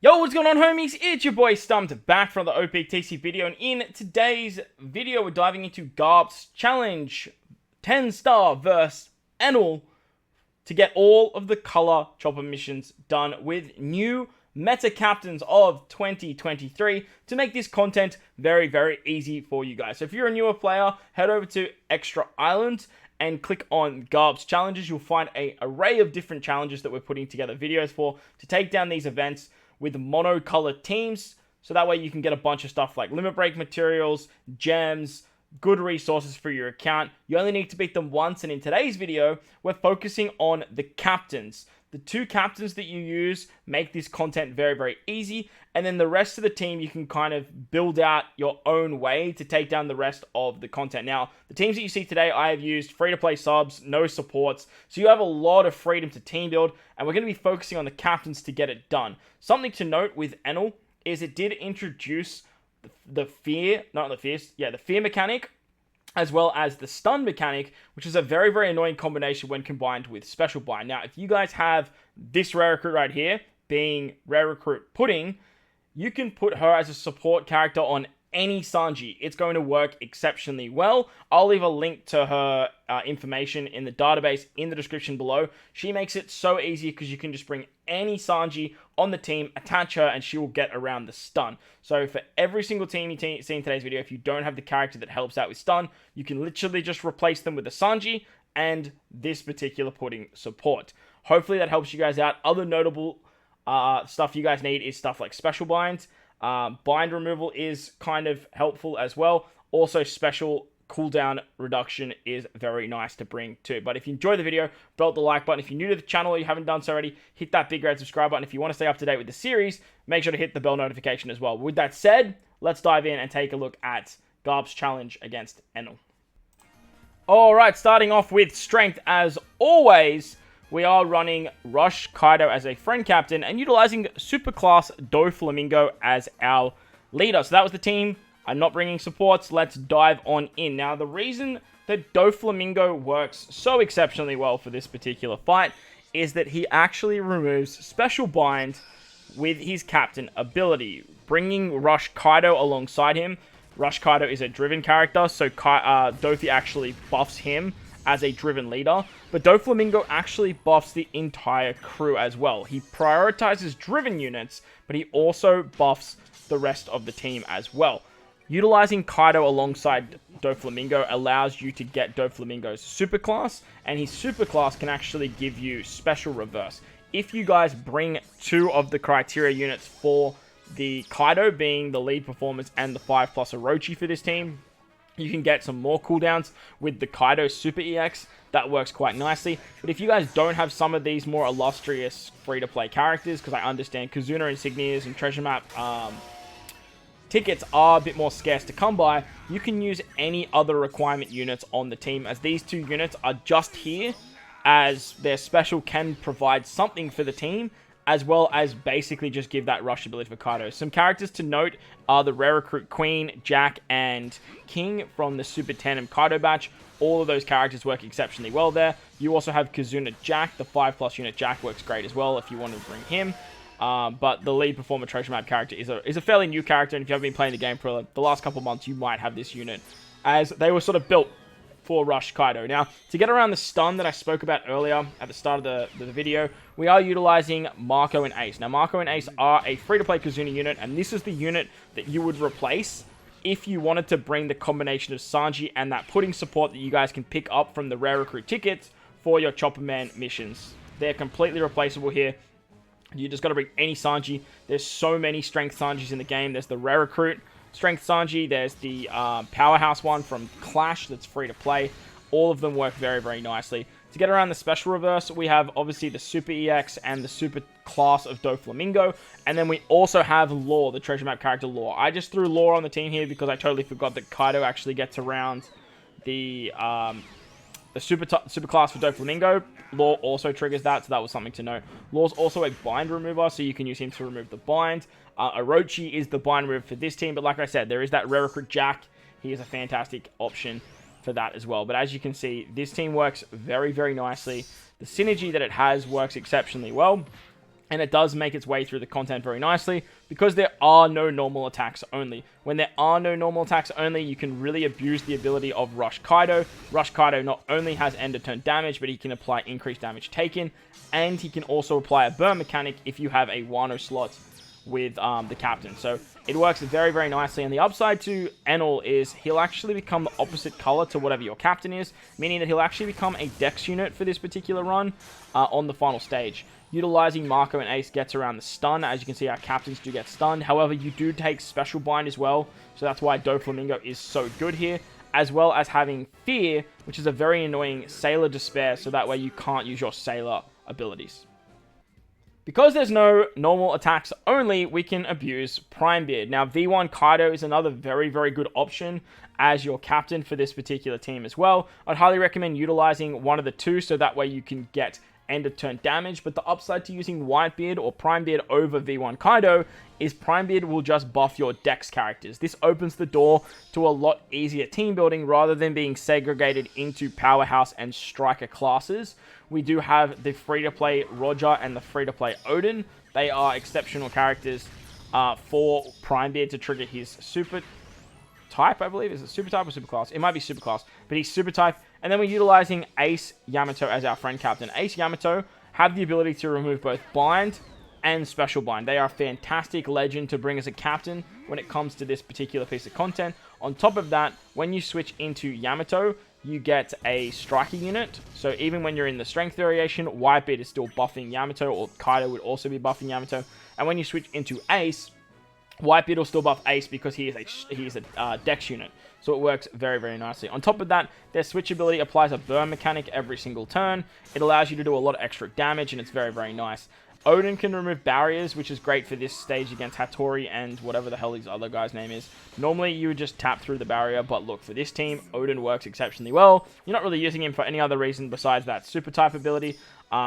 Yo, what's going on, homies? It's your boy StumpD back from the OPTC video, and in today's video, we're diving into GARP's challenge 10-star versus Enel to get all of the color chopper missions done with new meta captains of 2023 to make this content very, very easy for you guys. So if you're a newer player, head over to Extra Island and click on GARP's challenges. You'll find an array of different challenges that we're putting together videos for to take down these events with monocolored teams, so that way you can get a bunch of stuff like limit break materials, gems, good resources for your account. You only need to beat them once, and in today's video, we're focusing on the captains. The two captains that you use make this content very, very easy, and then the rest of the team you can kind of build out your own way to take down the rest of the content. Now, the teams that you see today, I have used free-to-play subs, no supports, so you have a lot of freedom to team build, and we're going to be focusing on the captains to get it done. Something to note with Enel is it did introduce the fear mechanic, as well as the stun mechanic, which is a very, very annoying combination when combined with special bind. Now, if you guys have this rare recruit right here, being rare recruit Pudding, you can put her as a support character on any Sanji. It's going to work exceptionally well. I'll leave a link to her information in the database in the description below. She makes it so easy because you can just bring any Sanji on the team, attach her, and she will get around the stun. So for every single team you see in today's video, if you don't have the character that helps out with stun, you can literally just replace them with a Sanji and this particular Pudding support. Hopefully that helps you guys out. Other notable stuff you guys need is stuff like special binds. Bind removal is kind of helpful as well. Also, special cooldown reduction is very nice to bring too. But if you enjoyed the video, belt the like button. If you're new to the channel or you haven't done so already, hit that big red subscribe button. If you want to stay up to date with the series, make sure to hit the bell notification as well. With that said, let's dive in and take a look at GARP's challenge against Enel. Alright, starting off with strength as always. We are running Rush Kaido as a friend captain and utilizing Superclass Doflamingo as our leader. So that was the team. I'm not bringing supports. Let's dive on in. Now, the reason that Doflamingo works so exceptionally well for this particular fight is that he actually removes Special Bind with his captain ability, bringing Rush Kaido alongside him. Rush Kaido is a driven character, so Dofi actually buffs him as a driven leader, but Doflamingo actually buffs the entire crew as well. He prioritizes driven units, but he also buffs the rest of the team as well. Utilizing Kaido alongside Doflamingo allows you to get Doflamingo's superclass, and his superclass can actually give you special reverse. If you guys bring two of the criteria units for the Kaido, being the lead performance and the 5+ Orochi for this team, you can get some more cooldowns with the Kaido Super EX. That works quite nicely. But if you guys don't have some of these more illustrious free-to-play characters, because I understand Kazuna Insignias and Treasure Map tickets are a bit more scarce to come by, you can use any other requirement units on the team, as these two units are just here as their special can provide something for the team, as well as basically just give that rush ability for Kaido. Some characters to note are the Rare Recruit Queen, Jack, and King from the Super Tandem Kaido batch. All of those characters work exceptionally well there. You also have Kazuna Jack. The 5+ unit Jack works great as well if you want to bring him. But the lead performer Treasure Map character is a fairly new character, and if you haven't been playing the game for the last couple of months, you might have this unit, as they were sort of built for Rush Kaido. Now, to get around the stun that I spoke about earlier at the start of the video, we are utilizing Marco and Ace. Now, Marco and Ace are a free-to-play Kazuna unit, and this is the unit that you would replace if you wanted to bring the combination of Sanji and that Pudding support that you guys can pick up from the Rare Recruit tickets for your Chopper Man missions. They're completely replaceable here. You just got to bring any Sanji. There's so many strength Sanjis in the game. There's the Rare Recruit Strength Sanji. There's the Powerhouse one from Clash that's free to play. All of them work very, very nicely. To get around the special reverse, we have obviously the Super EX and the Super class of Doflamingo. And then we also have Law, the Treasure Map character Law. I just threw Law on the team here because I totally forgot that Kaido actually gets around the super class for Doflamingo. Law also triggers that, so that was something to note. Law's also a bind remover, so you can use him to remove the bind. Orochi is the bind remover for this team, but like I said, there is that Rare Recruit Jack. He is a fantastic option for that as well. But as you can see, this team works very, very nicely. The synergy that it has works exceptionally well. And it does make its way through the content very nicely because there are no normal attacks only. When there are no normal attacks only, you can really abuse the ability of Rush Kaido. Rush Kaido not only has end of turn damage, but he can apply increased damage taken, and he can also apply a burn mechanic if you have a Wano slot with the captain. So it works very, very nicely. And the upside to Enel is he'll actually become the opposite color to whatever your captain is, meaning that he'll actually become a dex unit for this particular run on the final stage. Utilizing Marco and Ace gets around the stun. As you can see, our captains do get stunned. However, you do take Special Bind as well, so that's why Doflamingo is so good here, as well as having Fear, which is a very annoying Sailor Despair, so that way you can't use your Sailor abilities. Because there's no normal attacks only, we can abuse Prime Beard. Now, V1 Kaido is another very, very good option as your captain for this particular team as well. I'd highly recommend utilizing one of the two, so that way you can get end of turn damage. But the upside to using Whitebeard or Primebeard over V1 Kaido is Primebeard will just buff your Dex characters. This opens the door to a lot easier team building rather than being segregated into Powerhouse and Striker classes. We do have the free-to-play Roger and the free-to-play Odin. They are exceptional characters for Primebeard to trigger his super type, I believe. Is it super type or super class? It might be super class, but he's super type. And then we're utilizing Ace Yamato as our friend captain. Ace Yamato have the ability to remove both bind and special bind. They are a fantastic legend to bring as a captain when it comes to this particular piece of content. On top of that, when you switch into Yamato, you get a striker unit. So even when you're in the strength variation, Whitebeard is still buffing Yamato, or Kaido would also be buffing Yamato. And when you switch into Ace, Whitebeard will still buff Ace because he is a Dex unit. So it works very, very nicely. On top of that, their switch ability applies a burn mechanic every single turn. It allows you to do a lot of extra damage, and it's very, very nice. Odin can remove barriers, which is great for this stage against Hattori and whatever the hell his other guy's name is. Normally, you would just tap through the barrier, but look, for this team, Odin works exceptionally well. You're not really using him for any other reason besides that super type ability.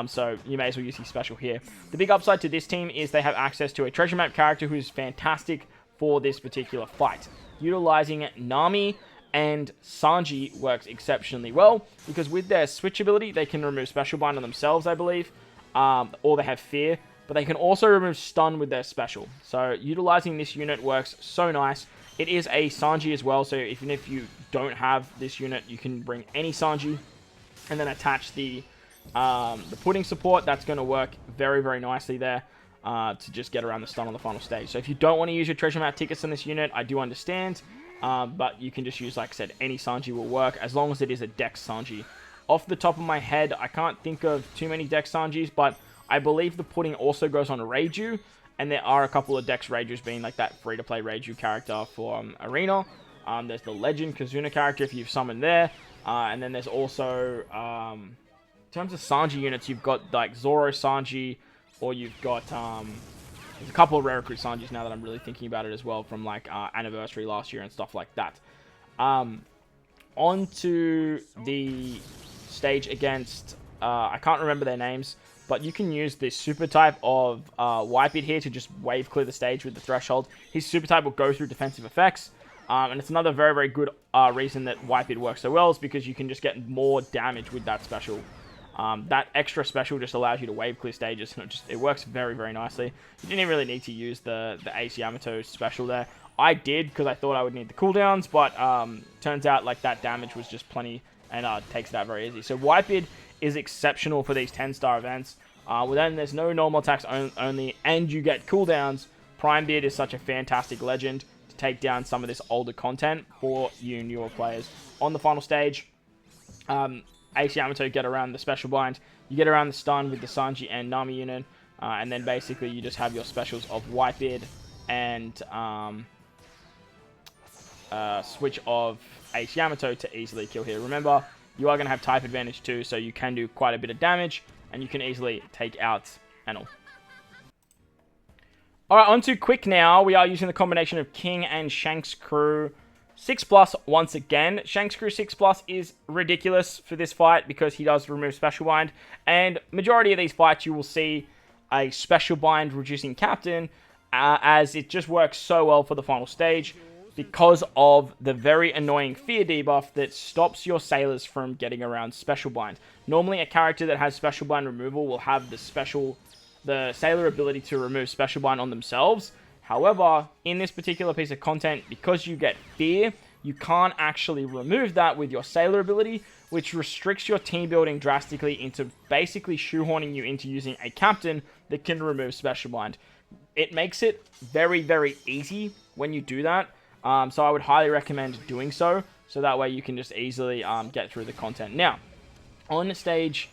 So you may as well use his special here. The big upside to this team is they have access to a treasure map character who is fantastic for this particular fight. Utilizing Nami and Sanji works exceptionally well because with their switch ability, they can remove special bind on themselves, I believe, or they have fear, but they can also remove stun with their special. So utilizing this unit works so nice. It is a Sanji as well, so even if you don't have this unit, you can bring any Sanji and then attach the pudding support. That's going to work very, very nicely there to just get around the stun on the final stage. So if you don't want to use your treasure map tickets on this unit, I do understand, but you can just use, like I said, any Sanji will work as long as it is a Dex Sanji. Off the top of my head, I can't think of too many Dex Sanjis, but I believe the pudding also goes on Reiju, and there are a couple of Dex Reijus being like that free-to-play Reiju character for Arena. There's the Legend Kazuna character if you've summoned there, and then there's also, in terms of Sanji units, you've got like Zoro Sanji, or you've got, there's a couple of Rare Recruit Sanjis now that I'm really thinking about it as well from like Anniversary last year and stuff like that. On to the stage against, I can't remember their names, but you can use the super type of Whitebeard here to just wave clear the stage with the threshold. His super type will go through defensive effects, and it's another very, very good reason that Whitebeard works so well is because you can just get more damage with that special. That extra special just allows you to wave clear stages, and it works very, very nicely. You didn't even really need to use the Ace Yamato special there. I did because I thought I would need the cooldowns, but turns out like that damage was just plenty and takes it out very easy. So Whitebeard is exceptional for these 10-star events. Then there's no normal attacks only, and you get cooldowns. Primebeard is such a fantastic legend to take down some of this older content for you newer players. On the final stage, Ace Yamato get around the special bind. You get around the stun with the Sanji and Nami unit, and then basically you just have your specials of Whitebeard and switch of Ace Yamato to easily kill here. Remember, you are going to have type advantage too, so you can do quite a bit of damage, and you can easily take out Enel. Alright, on to quick now. We are using the combination of King and Shanks Crew 6+ once again. Shanks Crew 6+ is ridiculous for this fight because he does remove Special Bind, and majority of these fights you will see a Special Bind reducing Captain, as it just works so well for the final stage because of the very annoying fear debuff that stops your sailors from getting around Special Bind. Normally a character that has Special Bind removal will have the special the Sailor ability to remove Special Bind on themselves. However, in this particular piece of content, because you get Fear, you can't actually remove that with your Sailor ability, which restricts your team building drastically into basically shoehorning you into using a captain that can remove Special Bind. It makes it very, very easy when you do that. So I would highly recommend doing so that way you can just easily get through the content. Now, on stage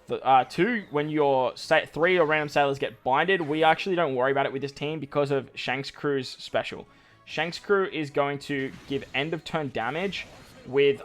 2, when your 3 or random sailors get binded, we actually don't worry about it with this team because of Shanks Crew's special. Shanks Crew is going to give end of turn damage with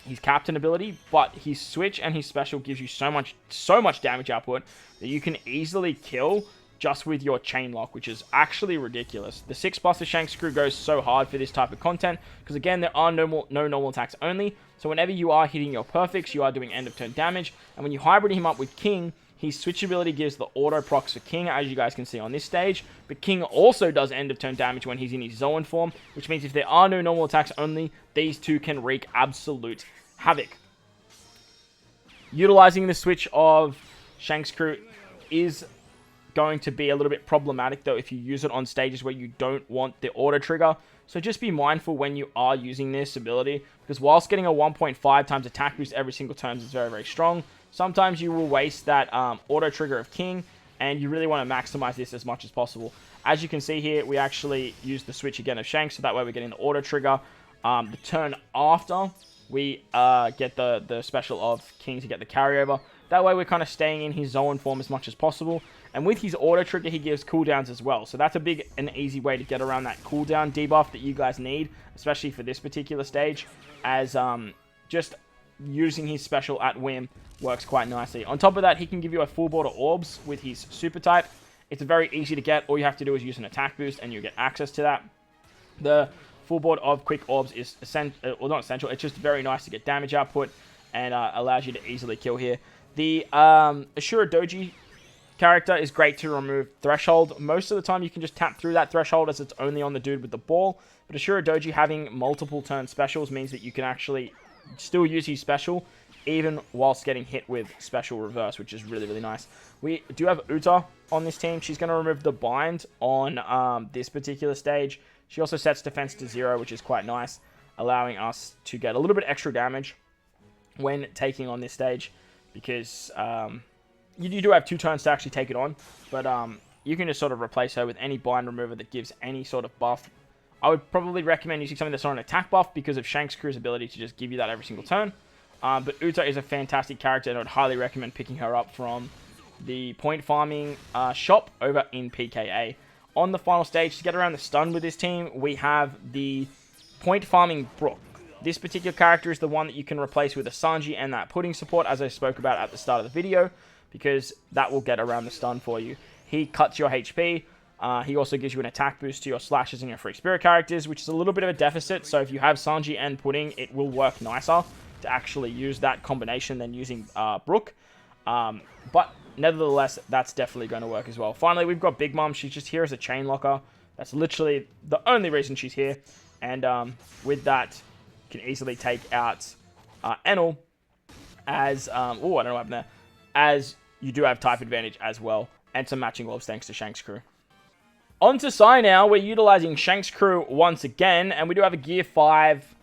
his captain ability, but his switch and his special gives you so much damage output that you can easily kill just with your chain lock, which is actually ridiculous. The 6+ of Shanks Crew goes so hard for this type of content because, again, there are no normal attacks only. So whenever you are hitting your perfects, you are doing end of turn damage. And when you hybrid him up with King, his switch ability gives the auto procs for King, as you guys can see on this stage. But King also does end of turn damage when he's in his Zoan form, which means if there are no normal attacks only, these two can wreak absolute havoc. Utilizing the switch of Shanks Crew is going to be a little bit problematic though if you use it on stages where you don't want the auto trigger. So just be mindful when you are using this ability, because whilst getting a 1.5 times attack boost every single turn is very, very strong, sometimes you will waste that auto trigger of King, and you really want to maximize this as much as possible. As you can see here, we actually use the switch again of Shanks, so that way we're getting the auto trigger. The turn after, we get the special of King to get the carryover. That way we're kind of staying in his Zoan form as much as possible. And with his auto trigger, he gives cooldowns as well. So that's a big and easy way to get around that cooldown debuff that you guys need, especially for this particular stage, as just using his special at whim works quite nicely. On top of that, he can give you a full board of orbs with his super type. It's very easy to get. All you have to do is use an attack boost and you get access to that. The full board of quick orbs is essential, well, not essential, it's just very nice to get damage output and allows you to easily kill here. The Ashura Doji character is great to remove Threshold. Most of the time you can just tap through that Threshold as it's only on the dude with the ball. But Ashura Doji having multiple turn specials means that you can actually still use his special even whilst getting hit with special reverse, which is really, really nice. We do have Uta on this team. She's going to remove the bind on this particular stage. She also sets defense to 0, which is quite nice, allowing us to get a little bit extra damage when taking on this stage, because you do have 2 turns to actually take it on, but you can just sort of replace her with any bind remover that gives any sort of buff. I would probably recommend using something that's not an attack buff because of Shanks Crew's ability to just give you that every single turn. But Uta is a fantastic character, and I would highly recommend picking her up from the point farming shop over in PKA. On the final stage, to get around the stun with this team, we have the point farming Brook. This particular character is the one that you can replace with a Sanji and that pudding support, as I spoke about at the start of the video, because that will get around the stun for you. He cuts your HP. He also gives you an attack boost to your slashes and your free spirit characters, which is a little bit of a deficit. So if you have Sanji and pudding, it will work nicer to actually use that combination than using Brook. But nevertheless, that's definitely going to work as well. Finally, we've got Big Mom. She's just here as a chain locker. That's literally the only reason she's here. And with that, you can easily take out Enel as... oh, I don't know what happened there. As you do have type advantage as well. And some matching orbs thanks to Shanks Crew. On to Sai now. We're utilizing Shanks Crew once again. And we do have a Gear 5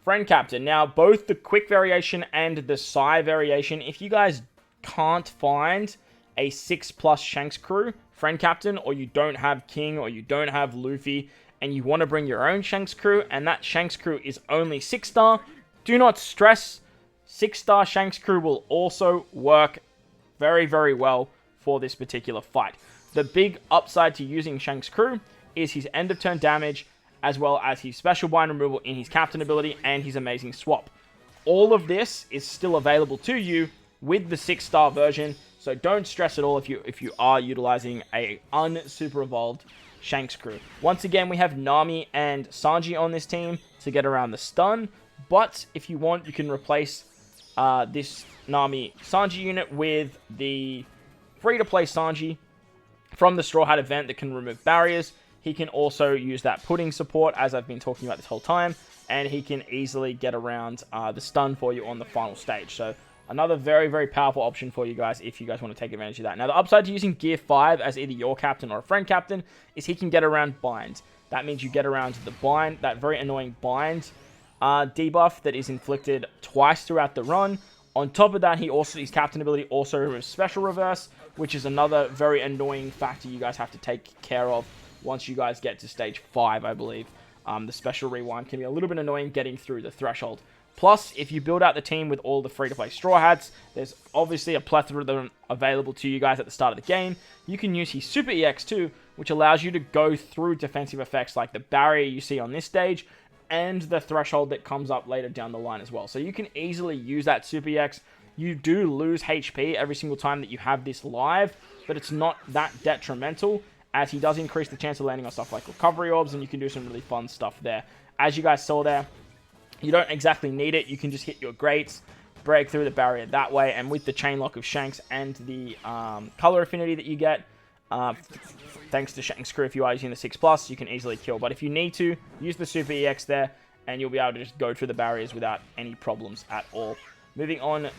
Friend Captain. Now, both the quick variation and the Sai variation, if you guys can't find a 6+ Shanks Crew Friend Captain, or you don't have King, or you don't have Luffy, and you want to bring your own Shanks Crew, and that Shanks Crew is only 6-star, do not stress. 6-star Shanks Crew will also work very, very well for this particular fight. The big upside to using Shanks Crew is his end of turn damage, as well as his special bind removal in his captain ability and his amazing swap. All of this is still available to you with the 6-star version, so don't stress at all if you are utilizing a unsuper evolved Shanks Crew. Once again, we have Nami and Sanji on this team to get around the stun, but if you want, you can replace this Nami Sanji unit with the free-to-play Sanji from the Straw Hat event that can remove barriers. He can also use that pudding support, as I've been talking about this whole time, and he can easily get around the stun for you on the final stage. So Another very, very powerful option for you guys if you guys want to take advantage of that. Now, the upside to using Gear 5 as either your captain or a friend captain is he can get around binds. That means you get around the bind, that very annoying bind debuff that is inflicted twice throughout the run. On top of that, his captain ability also removes special reverse, which is another very annoying factor you guys have to take care of once you guys get to stage 5, I believe. The special rewind can be a little bit annoying getting through the threshold. Plus, if you build out the team with all the free-to-play Straw Hats, there's obviously a plethora of them available to you guys at the start of the game. You can use his Super EX too, which allows you to go through defensive effects like the barrier you see on this stage, and the threshold that comes up later down the line as well. So you can easily use that Super EX. You do lose HP every single time that you have this live, but it's not that detrimental, as he does increase the chance of landing on stuff like recovery orbs, and you can do some really fun stuff there. As you guys saw there, you don't exactly need it. You can just hit your greats, break through the barrier that way, and with the chain lock of Shanks and the color affinity that you get, thanks to Shanks Crew, if you are using the 6+, you can easily kill. But if you need to, use the Super EX there, and you'll be able to just go through the barriers without any problems at all. Moving on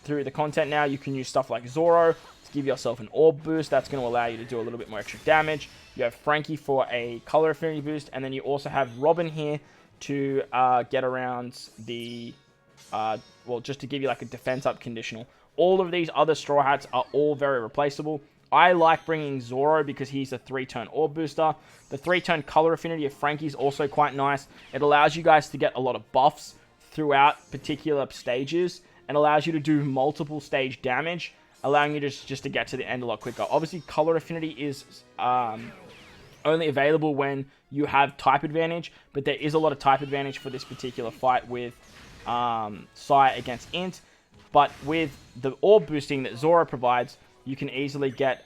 through the content now, you can use stuff like Zoro to give yourself an orb boost. That's going to allow you to do a little bit more extra damage. You have Frankie for a color affinity boost, and then you also have Robin here to get around the, well, just to give you like a defense up conditional. All of these other Straw Hats are all very replaceable. I like bringing Zoro because he's a 3-turn orb booster. The 3-turn color affinity of Frankie is also quite nice. It allows you guys to get a lot of buffs throughout particular stages and allows you to do multiple stage damage, allowing you just to get to the end a lot quicker. Obviously, color affinity is only available when you have type advantage, but there is a lot of type advantage for this particular fight with Sai against Int. But with the orb boosting that Zoro provides, you can easily get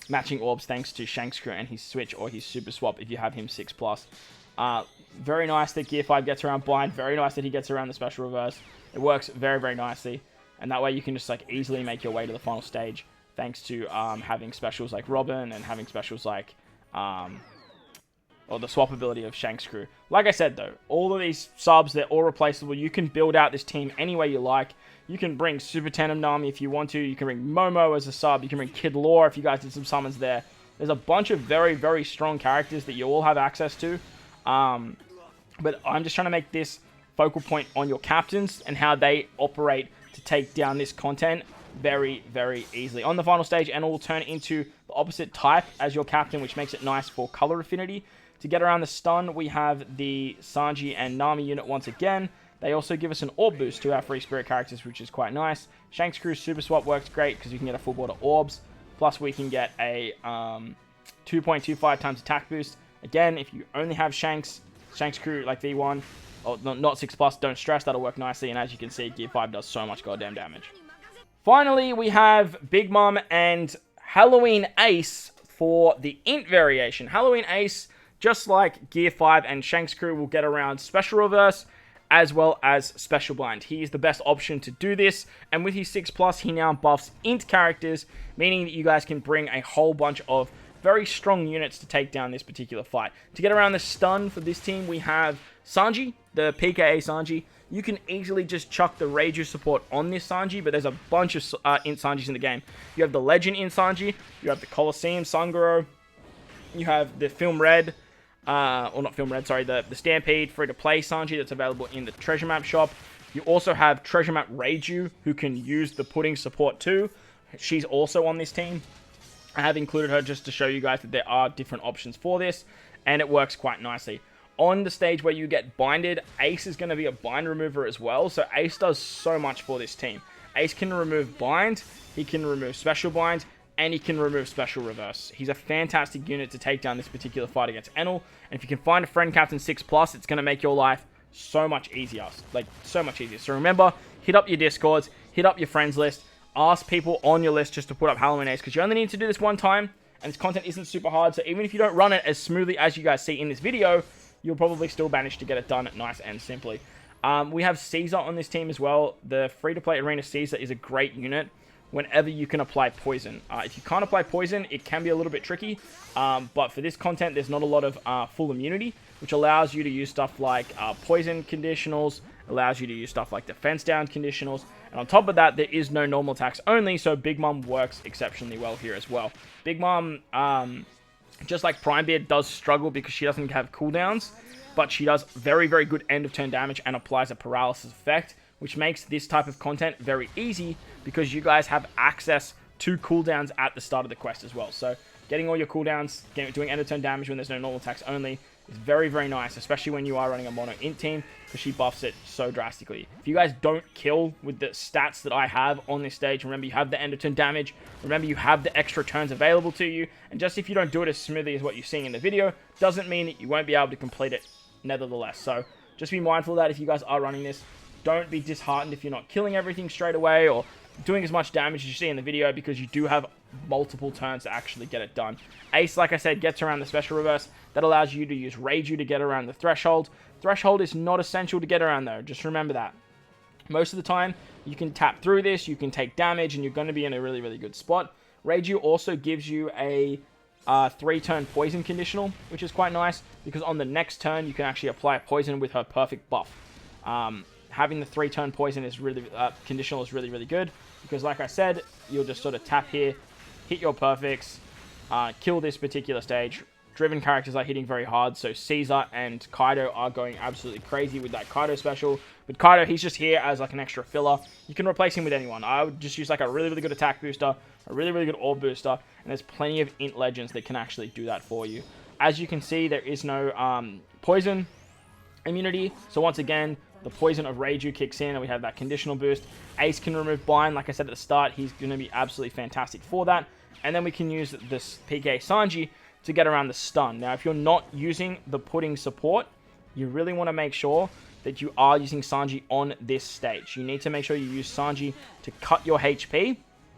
matching orbs thanks to Shanks Crew and his switch or his super swap if you have him 6+. Very nice that Gear 5 gets around blind. Very nice that he gets around the special reverse. It works very, very nicely. And that way you can just like easily make your way to the final stage thanks to having specials like Robin and having specials like or the swap ability of Shanks Crew. Like I said though, all of these subs, they're all replaceable. You can build out this team any way you like. You can bring Super Tandem Nami if you want to. You can bring Momo as a sub. You can bring Kid Law if you guys did some summons there. There's a bunch of very, very strong characters that you all have access to. But I'm just trying to make this focal point on your captains and how they operate to take down this content very, very easily. On the final stage, Enel will turn into the opposite type as your captain, which makes it nice for color affinity. To get around the stun, we have the Sanji and Nami unit once again. They also give us an orb boost to our free spirit characters, which is quite nice. Shanks Crew Super Swap works great because you can get a full board of orbs. Plus, we can get a 2.25 times attack boost. Again, if you only have Shanks Crew like V1, or not 6+, don't stress, that'll work nicely. And as you can see, Gear 5 does so much goddamn damage. Finally, we have Big Mom and Halloween Ace for the Int variation. Halloween Ace, just like Gear 5 and Shanks Crew, will get around Special Reverse as well as Special Blind. He is the best option to do this, and with his 6+, he now buffs Int characters, meaning that you guys can bring a whole bunch of very strong units to take down this particular fight. To get around the stun for this team, we have Sanji, the PKA Sanji. You can easily just chuck the Reiju support on this Sanji, but there's a bunch of Int Sanjis in the game. You have the Legend Int Sanji, you have the Colosseum Sanguro, you have the Film Red, or not Film Red, sorry, the Stampede free-to-play Sanji that's available in the Treasure Map shop. You also have Treasure Map Reiju, who can use the Pudding support too. She's also on this team. I have included her just to show you guys that there are different options for this, and it works quite nicely. On the stage where you get binded, Ace is going to be a bind remover as well, so Ace does so much for this team. Ace can remove bind, he can remove special bind, and he can remove special reverse. He's a fantastic unit to take down this particular fight against Enel, and if you can find a friend captain 6+, it's going to make your life so much easier. Like, so much easier. So remember, hit up your Discords, hit up your friends list, ask people on your list just to put up Halloween Ace, because you only need to do this one time, and this content isn't super hard, so even if you don't run it as smoothly as you guys see in this video, you'll probably still manage to get it done nice and simply. We have Caesar on this team as well. The free-to-play Arena Caesar is a great unit whenever you can apply poison. If you can't apply poison, it can be a little bit tricky, but for this content, there's not a lot of full immunity, which allows you to use stuff like poison conditionals, allows you to use stuff like defense down conditionals. And on top of that, there is no normal attacks only, so Big Mom works exceptionally well here as well. Big Mom, just like Prime Beard, does struggle because she doesn't have cooldowns, but she does very, very good end of turn damage and applies a paralysis effect, which makes this type of content very easy because you guys have access to cooldowns at the start of the quest as well. So getting all your cooldowns, doing end of turn damage when there's no normal attacks only is very, very nice, especially when you are running a mono int team, because she buffs it so drastically. If you guys don't kill with the stats that I have on this stage, remember you have the end of turn damage, remember you have the extra turns available to you, and just if you don't do it as smoothly as what you're seeing in the video, doesn't mean that you won't be able to complete it nevertheless. So just be mindful of that if you guys are running this. Don't be disheartened if you're not killing everything straight away or doing as much damage as you see in the video, because you do have multiple turns to actually get it done. Ace, like I said, gets around the special reverse. That allows you to use Rage to get around the threshold. Threshold is not essential to get around though, just remember that. Most of the time, you can tap through this, you can take damage, and you're going to be in a really, really good spot. Rage also gives you a 3-turn poison conditional, which is quite nice, because on the next turn, you can actually apply a poison with her perfect buff. Having the 3-turn poison is really conditional is really, really good, because like I said, you'll just sort of tap here, hit your perfects, kill this particular stage. Driven characters are hitting very hard, so Caesar and Kaido are going absolutely crazy with that Kaido special. But Kaido, he's just here as like an extra filler. You can replace him with anyone. I would just use like a really, really good attack booster, a really, really good orb booster, and there's plenty of int legends that can actually do that for you. As you can see, there is no poison immunity, so once again, the poison of Reiju kicks in, and we have that conditional boost. Ace can remove Blind, like I said at the start. He's going to be absolutely fantastic for that. And then we can use this PK Sanji to get around the stun. Now, if you're not using the pudding support, you really want to make sure that you are using Sanji on this stage. You need to make sure you use Sanji to cut your HP,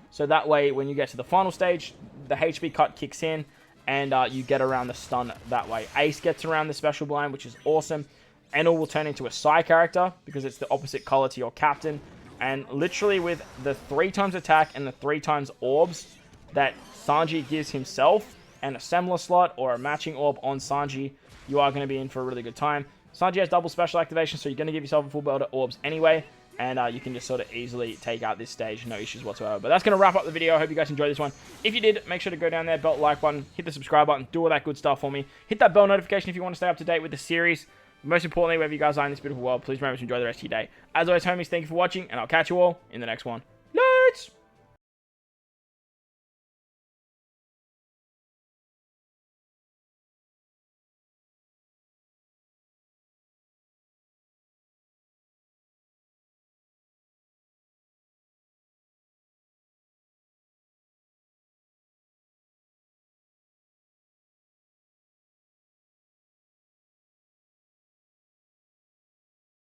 so that way, when you get to the final stage, the HP cut kicks in, and you get around the stun that way. Ace gets around the special blind, which is awesome. Enel will turn into a Psy character because it's the opposite color to your captain. And literally with the 3x attack and the 3x orbs that Sanji gives himself, and a Semler slot or a matching orb on Sanji, you are going to be in for a really good time. Sanji has double special activation, so you're going to give yourself a full belt of orbs anyway, and you can just sort of easily take out this stage, no issues whatsoever. But that's going to wrap up the video. I hope you guys enjoyed this one. If you did, make sure to go down there, belt like button, hit the subscribe button, do all that good stuff for me. Hit that bell notification if you want to stay up to date with the series. Most importantly, wherever you guys are in this beautiful world, please remember to enjoy the rest of your day. As always, homies, thank you for watching, and I'll catch you all in the next one. Let's